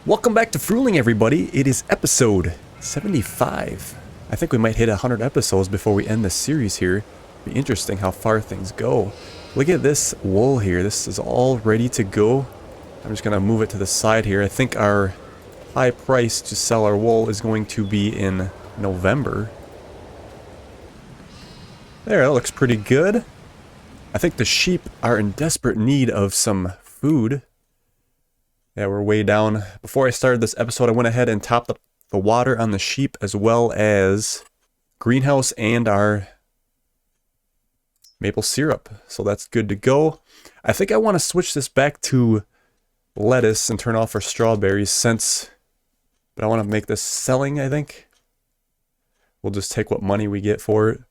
Welcome back to Frühling, everybody. It is episode 75. I think we might hit 100 episodes before we end this series here. Be interesting how far things go. Look at this wool here. This is all ready to go. I'm just going to move it to the side here. I think our high price to sell our wool is going to be in November. There, that looks pretty good. I think the sheep are in desperate need of some food. Yeah, we're way down. Before I started this episode, I went ahead and topped up the water on the sheep as well as greenhouse and our maple syrup. So that's good to go. I think I want to switch this back to lettuce and turn off our strawberries but I want to make this selling, I think. We'll just take what money we get for it.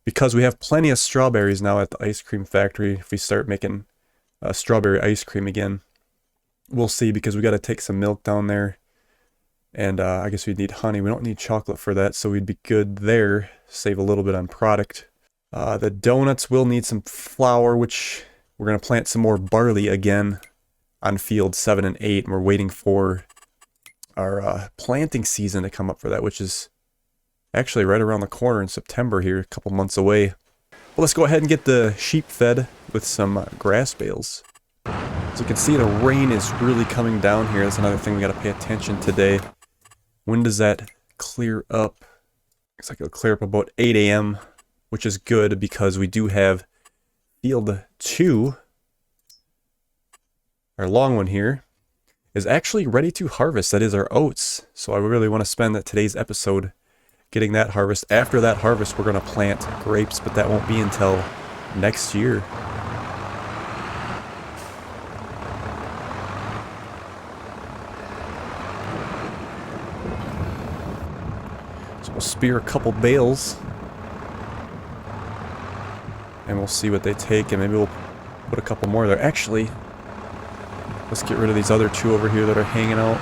Because we have plenty of strawberries now at the ice cream factory, if we start making strawberry ice cream again. We'll see, because we got to take some milk down there. And I guess we'd need honey. We don't need chocolate for that, so we'd be good there. Save a little bit on product. The donuts will need some flour, which we're going to plant some more barley again on field 7 and 8. And we're waiting for our planting season to come up for that, which is actually right around the corner in September here, a couple months away. Well, let's go ahead and get the sheep fed with some grass bales. As you can see, the rain is really coming down here. That's another thing we got to pay attention today. When does that clear up? Looks like it'll clear up about 8 a.m., which is good because we do have field 2, our long one here, is actually ready to harvest. That is our oats. So I really want to spend today's episode getting that harvest. After that harvest, we're going to plant grapes, but that won't be until next year. So we'll spear a couple bales, and we'll see what they take, and maybe we'll put a couple more there. Actually, let's get rid of these other 2 over here that are hanging out.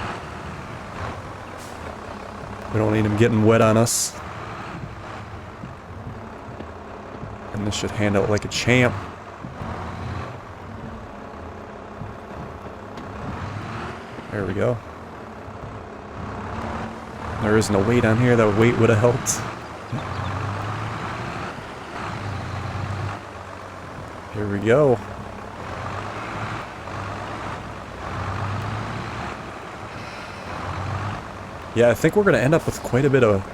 We don't need them getting wet on us. And this should hand out like a champ. There we go. There isn't a weight on here. That weight would have helped. Here we go. Yeah, I think we're going to end up with quite a bit of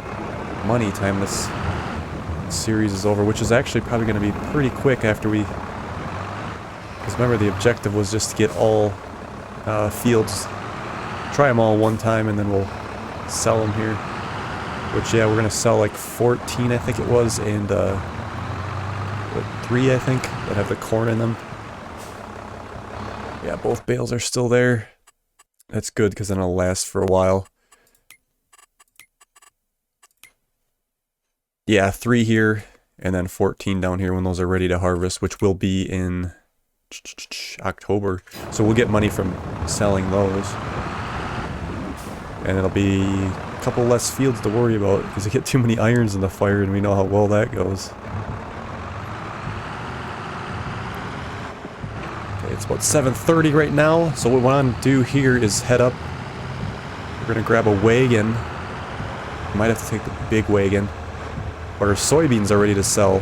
money time this series is over, which is actually probably going to be pretty quick after we... Because remember, the objective was just to get all fields, try them all one time, and then we'll sell them here. Which, yeah, we're going to sell like 14, I think it was, and 3, I think, that have the corn in them. Yeah, both bales are still there. That's good, because then it'll last for a while. Yeah, 3 here, and then 14 down here when those are ready to harvest, which will be in October. So we'll get money from selling those. And it'll be a couple less fields to worry about, because you get too many irons in the fire, and we know how well that goes. Okay, it's about 7:30 right now, so what we want to do here is head up. We're going to grab a wagon. Might have to take the big wagon. But our soybeans are ready to sell.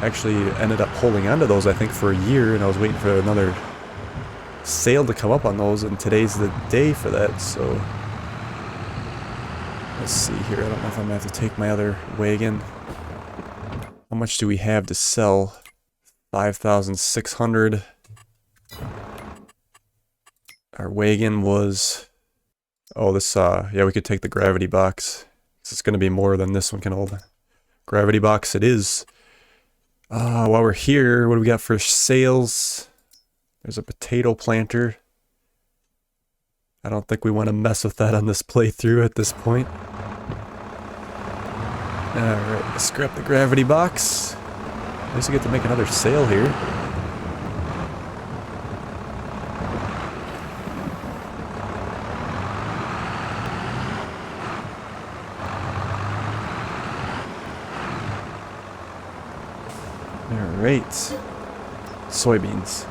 Actually ended up holding onto those, I think, for a year, and I was waiting for another sale to come up on those, and today's the day for that, so... Let's see here, I don't know if I'm going to have to take my other wagon. How much do we have to sell? 5,600. Our wagon was... Oh, this, yeah, we could take the gravity box. It's going to be more than this one can hold. Gravity box it is. While we're here, what do we got for sales? There's a potato planter. I don't think we want to mess with that on this playthrough at this point. Alright, let's scrap the gravity box. At least we get to make another sale here. Alright. Soybeans.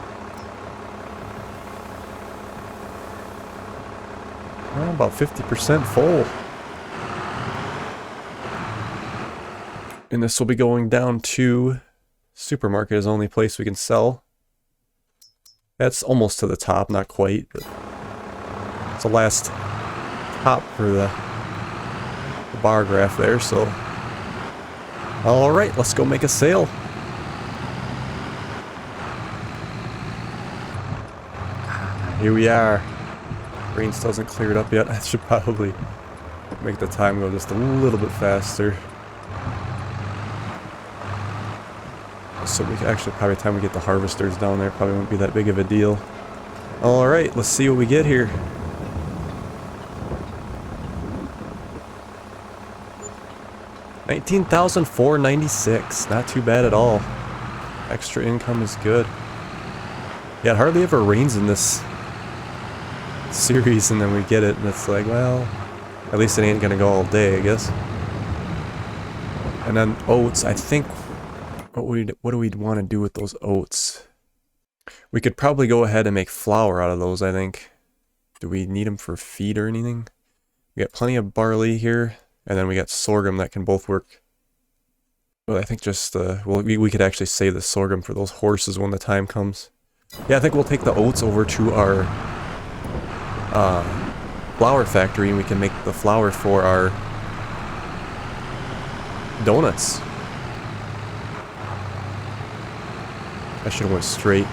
Oh, about 50% full. And this will be going down to supermarket is the only place we can sell. That's almost to the top, not quite, but it's the last top for the bar graph there, so. Alright, let's go make a sale. Here we are. Rain still hasn't cleared up yet. I should probably make the time go just a little bit faster. So we can actually, probably by the time we get the harvesters down there, probably won't be that big of a deal. Alright, let's see what we get here. $19,496. Not too bad at all. Extra income is good. Yeah, it hardly ever rains in this series, and then we get it, and it's like, well, at least it ain't gonna go all day, I guess. And then oats, I think, what do we want to do with those oats? We could probably go ahead and make flour out of those, I think. Do we need them for feed or anything? We got plenty of barley here, and then we got sorghum that can both work. But I think just, well, we could actually save the sorghum for those horses when the time comes. Yeah, I think we'll take the oats over to our flour factory, and we can make the flour for our donuts. I should have went straight.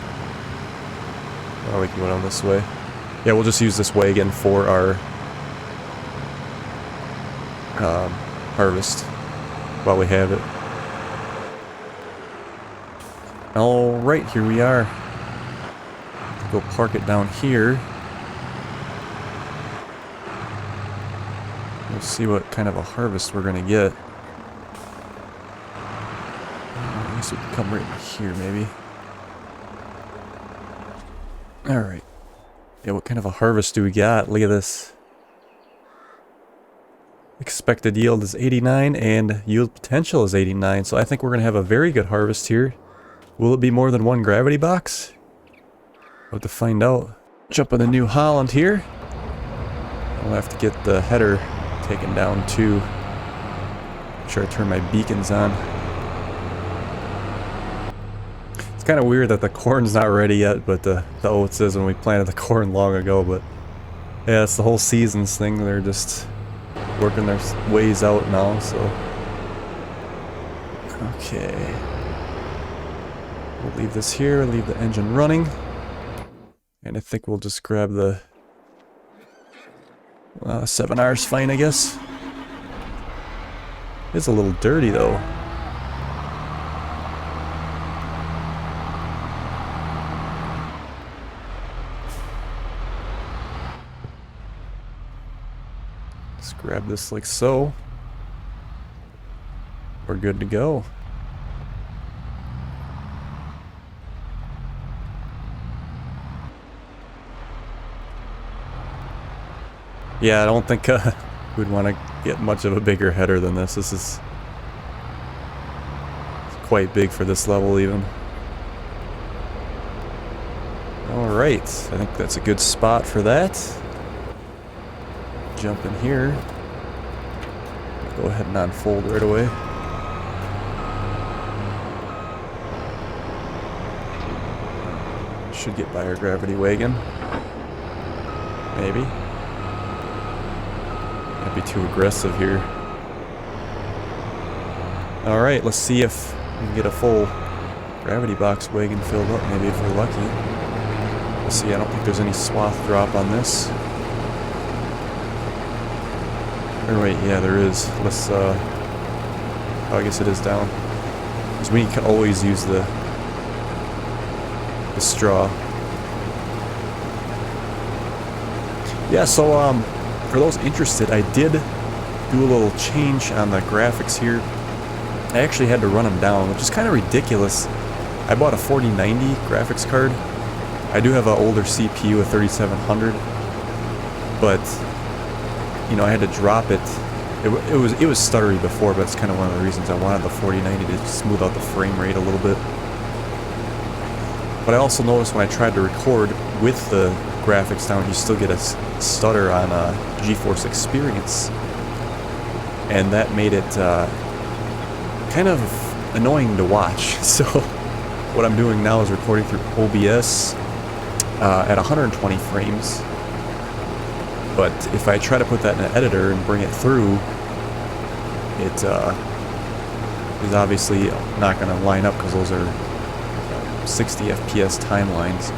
Oh, we can go down this way. Yeah, we'll just use this wagon for our harvest while we have it. Alright, here we are. Go park it down here. We'll see what kind of a harvest we're gonna get. I guess we can come right here, maybe. Alright. Yeah, what kind of a harvest do we got? Look at this. Expected yield is 89 and yield potential is 89, so I think we're gonna have a very good harvest here. Will it be more than one gravity box? We'll have to find out. Jump in the New Holland here. I'll have to get the header taken down too. Make sure I turn my beacons on. It's kind of weird that the corn's not ready yet, but the oats is when we planted the corn long ago. But yeah, it's the whole seasons thing. They're just working their ways out now, so. Okay. We'll leave this here, leave the engine running. And I think we'll just grab the 7R's fine, I guess. It's a little dirty though. Just grab this like so. We're good to go. Yeah, I don't think we'd want to get much of a bigger header than this. This is quite big for this level even. Alright, I think that's a good spot for that. Jump in here. Go ahead and unfold right away. Should get by our gravity wagon. Maybe. Be too aggressive here. Alright, let's see if we can get a full gravity box wagon filled up, maybe if we're lucky. Let's see, I don't think there's any swath drop on this. Or wait, yeah, there is. Let's, oh, I guess it is down. Because we can always use the straw. Yeah, so, for those interested, I did do a little change on the graphics here. I actually had to run them down, which is kind of ridiculous. I bought a 4090 graphics card. I do have an older CPU, a 3700, but you know, I had to drop it. It was stuttery before, but it's kind of one of the reasons I wanted the 4090 to smooth out the frame rate a little bit. But I also noticed when I tried to record with the graphics down, you still get a stutter on GeForce Experience. And that made it kind of annoying to watch. So what I'm doing now is recording through OBS at 120 frames. But if I try to put that in an editor and bring it through, it is obviously not going to line up because those are 60 FPS timelines.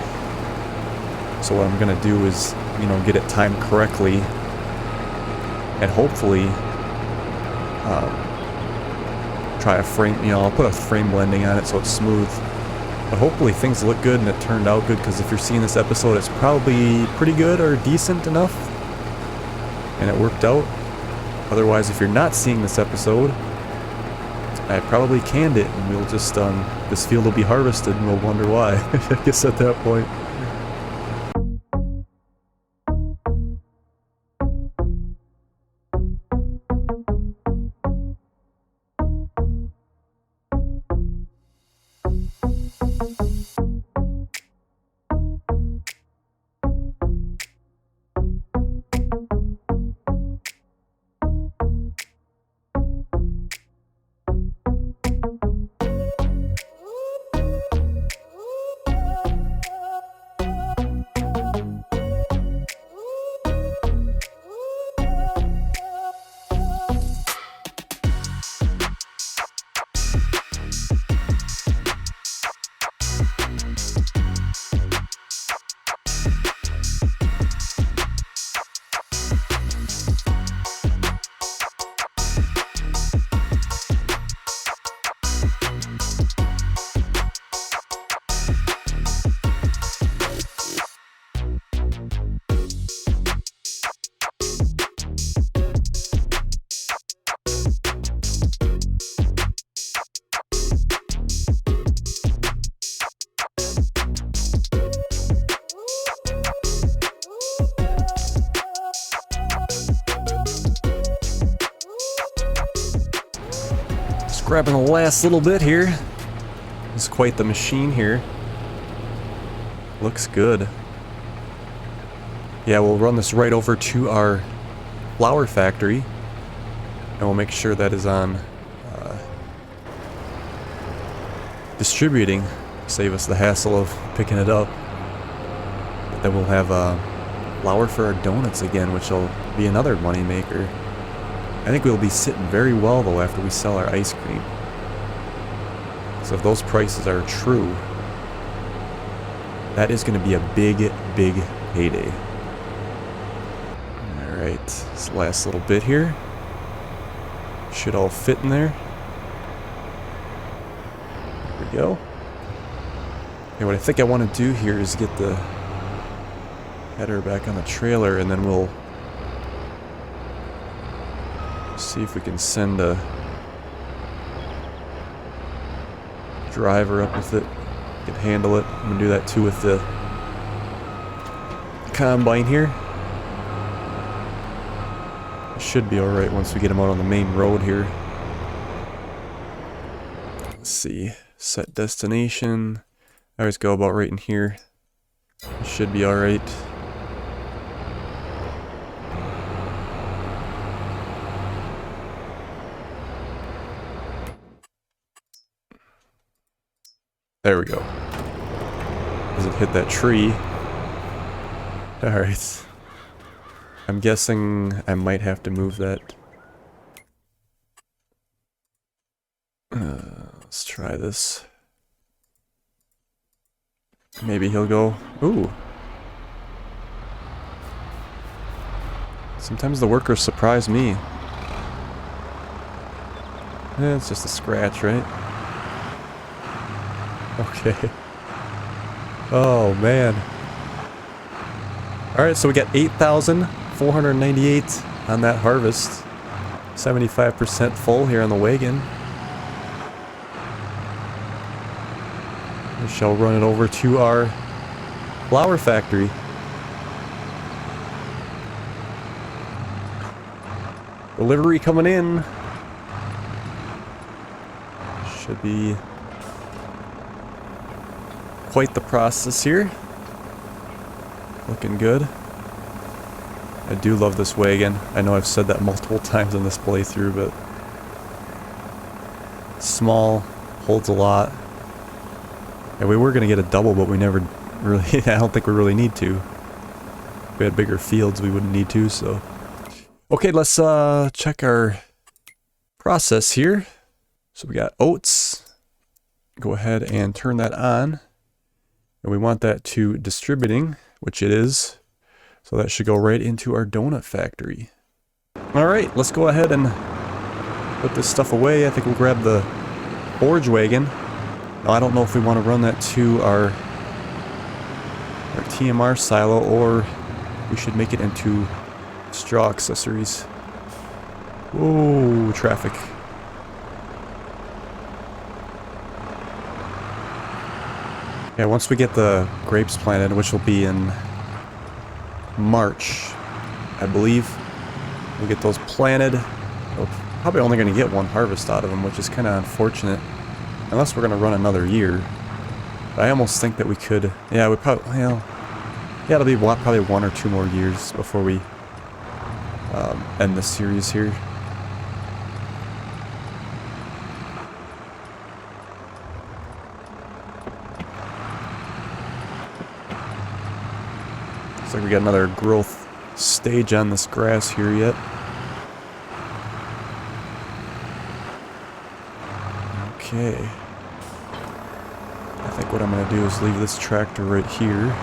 So what I'm going to do is, you know, get it timed correctly and hopefully try a frame, you know, I'll put a frame blending on it so it's smooth. But hopefully things look good and it turned out good, because if you're seeing this episode, it's probably pretty good or decent enough. And it worked out. Otherwise, if you're not seeing this episode, I probably canned it, and we'll just, this field will be harvested, and we'll wonder why, I guess at that point. Grabbing the last little bit here. It's quite the machine here. Looks good. Yeah, we'll run this right over to our flour factory, and we'll make sure that is on distributing, save us the hassle of picking it up. But then we'll have flour for our donuts again, which will be another money maker. I think we'll be sitting very well, though, after we sell our ice cream. So if those prices are true, that is going to be a big, big payday. Alright, this last little bit here should all fit in there. There we go. Okay, what I think I want to do here is get the header back on the trailer, and then we'll see if we can send a driver up with it. Can handle it. I'm gonna do that too with the combine here. It should be alright once we get them out on the main road here. Let's see. Set destination. I always go about right in here. It should be alright. There we go. Does it hit that tree? Alright. I'm guessing I might have to move that. Let's try this. Maybe he'll go. Ooh. Sometimes the workers surprise me. It's just a scratch, right? Okay. Oh, man. Alright, so we got 8,498 on that harvest. 75% full here on the wagon. We shall run it over to our flour factory. Delivery coming in. Should be quite the process here. Looking good. I do love this wagon. I know I've said that multiple times in this playthrough, but small, holds a lot. And we were going to get a double, but we never really, I don't think we really need to. If we had bigger fields, we wouldn't need to, so. Okay, let's check our process here. So we got oats. Go ahead and turn that on. And we want that to distributing, which it is. So that should go right into our donut factory. Alright, let's go ahead and put this stuff away. I think we'll grab the forge wagon. Now I don't know if we want to run that to our TMR silo or we should make it into straw accessories. Whoa, traffic. Yeah, once we get the grapes planted, which will be in March, I believe, we'll get those planted. We're probably only going to get one harvest out of them, which is kind of unfortunate. Unless we're going to run another year. But I almost think that we could... Yeah, we probably... Well, yeah, it'll be probably 1 or 2 more years before we end the series here. Looks like we got another growth stage on this grass here yet. Okay. I think what I'm going to do is leave this tractor right here.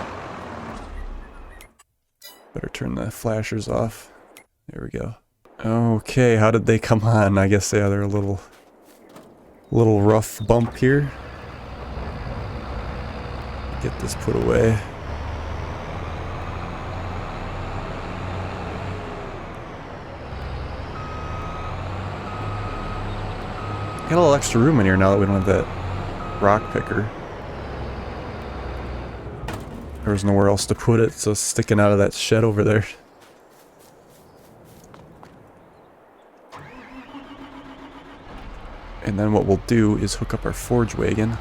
Better turn the flashers off. There we go. Okay, how did they come on? I guess, yeah, they're a little rough bump here. Get this put away. Got a little extra room in here now that we don't have that rock picker. There was nowhere else to put it, so it's sticking out of that shed over there. And then what we'll do is hook up our forge wagon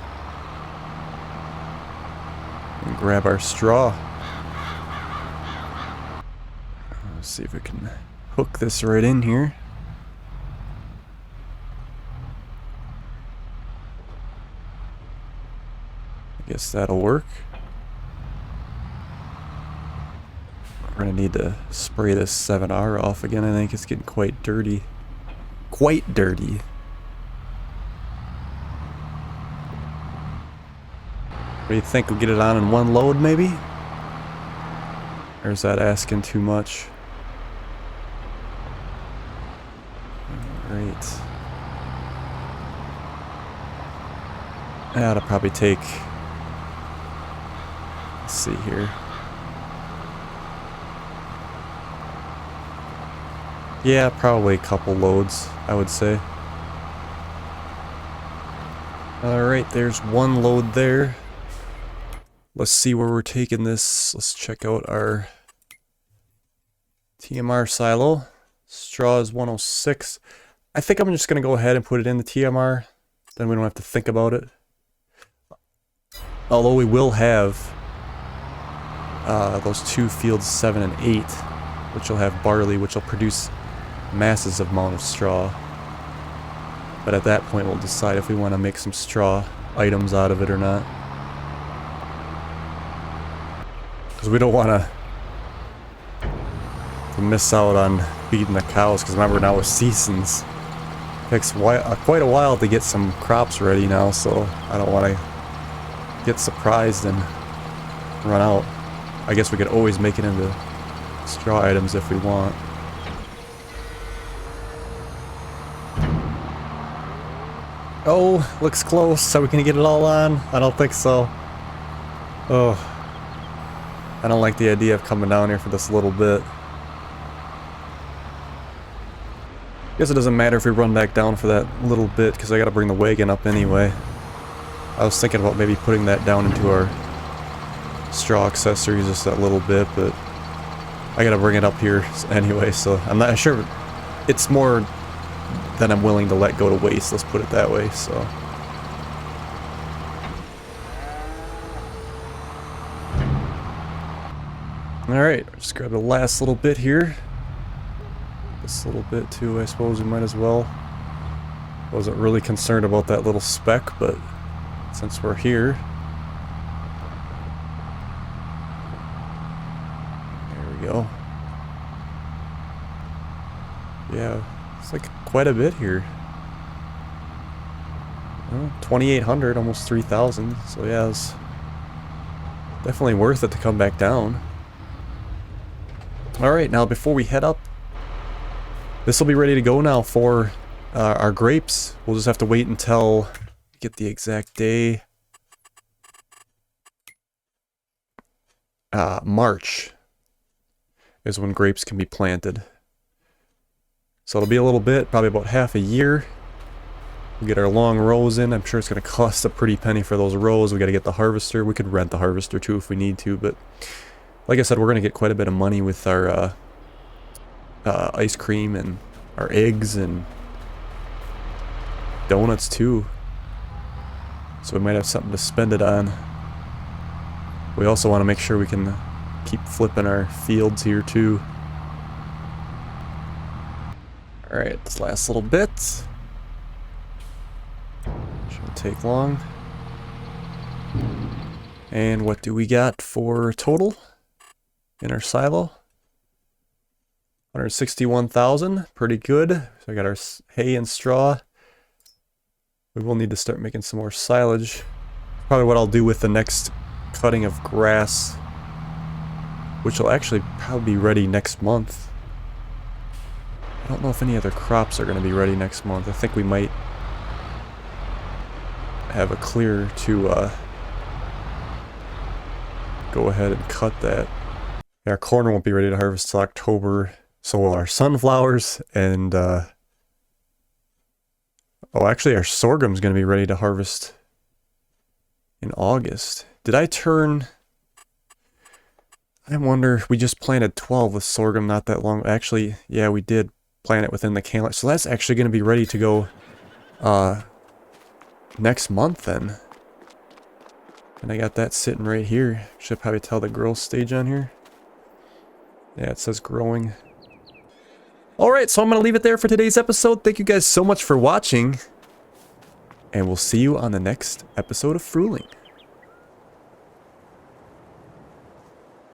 and grab our straw. Let's see if we can hook this right in here. I guess that'll work. We're gonna need to spray this 7R off again. I think it's getting quite dirty. Quite dirty. What do you think? We'll get it on in one load, maybe? Or is that asking too much? Alright. That'll probably take... Let's see here. Yeah, probably a couple loads, I would say. Alright, there's one load there. Let's see where we're taking this. Let's check out our TMR silo. Straw is 106. I think I'm just going to go ahead and put it in the TMR. Then we don't have to think about it. Although we will have those two fields 7 and 8, which will have barley, which will produce massive amount of straw. But at that point we'll decide if we want to make some straw items out of it or not. Because we don't want to miss out on feeding the cows, because remember now with seasons, it takes quite a while to get some crops ready now, so I don't want to get surprised and run out. I guess we could always make it into straw items if we want. Oh, looks close. Are we gonna get it all on? I don't think so. Oh. I don't like the idea of coming down here for this little bit. Guess it doesn't matter if we run back down for that little bit, because I gotta bring the wagon up anyway. I was thinking about maybe putting that down into our straw accessories just that little bit, but I gotta bring it up here anyway, so I'm not sure. It's more than I'm willing to let go to waste, let's put it that way, so. Alright, just grab the last little bit here. This little bit too, I suppose we might as well. Wasn't really concerned about that little speck, but since we're here. There we go. Yeah, it's like quite a bit here. Well, 2,800, almost 3,000, so yeah, it's definitely worth it to come back down. Alright, now before we head up, this will be ready to go now for our grapes. We'll just have to wait until get the exact day. March is when grapes can be planted. So it'll be a little bit, probably about half a year. We'll get our long rows in. I'm sure it's going to cost a pretty penny for those rows. We got to get the harvester. We could rent the harvester too if we need to, but like I said, we're going to get quite a bit of money with our ice cream and our eggs and donuts too. So we might have something to spend it on. We also want to make sure we can keep flipping our fields here too. Alright, this last little bit. Shouldn't take long. And what do we got for total in our silo? 161,000, pretty good. So I got our hay and straw. We will need to start making some more silage. Probably what I'll do with the next cutting of grass, which will actually probably be ready next month. I don't know if any other crops are going to be ready next month. I think we might have a clear to go ahead and cut that. Our corn won't be ready to harvest till October. So will our sunflowers and, oh, actually our sorghum's going to be ready to harvest in August. Did I turn... I wonder, we just planted 12 with sorghum not that long. Actually, yeah, we did plant it within the calendar. So that's actually going to be ready to go next month then. And I got that sitting right here. Should probably tell the growth stage on here. Yeah, it says growing. Alright, so I'm going to leave it there for today's episode. Thank you guys so much for watching. And we'll see you on the next episode of Frühling.